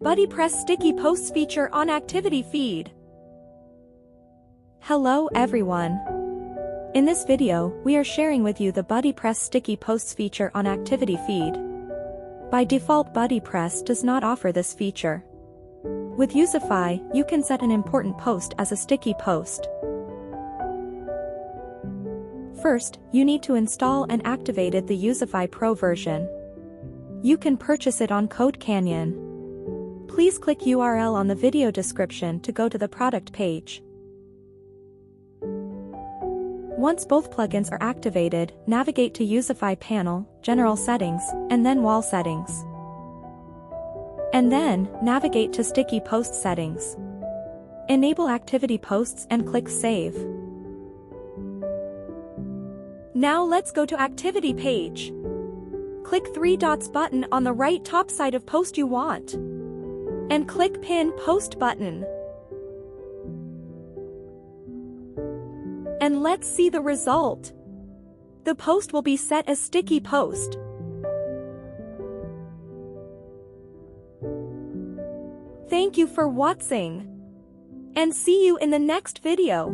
BuddyPress Sticky Posts Feature on Activity Feed. Hello everyone. In this video, we are sharing with you the BuddyPress Sticky Posts feature on Activity Feed. By default, BuddyPress does not offer this feature. With Youzify, you can set an important post as a sticky post. First, you need to install and activate the Youzify Pro version. You can purchase it on Code Canyon. Please click URL on the video description to go to the product page. Once both plugins are activated, navigate to Youzify panel, General Settings, and then Wall Settings. And then, navigate to Sticky Post Settings. Enable Activity Posts and click Save. Now let's go to Activity page. Click 3 dots button on the right top side of post you want. And click Pin Post button. And let's see the result. The post will be set as sticky post. Thank you for watching. And see you in the next video.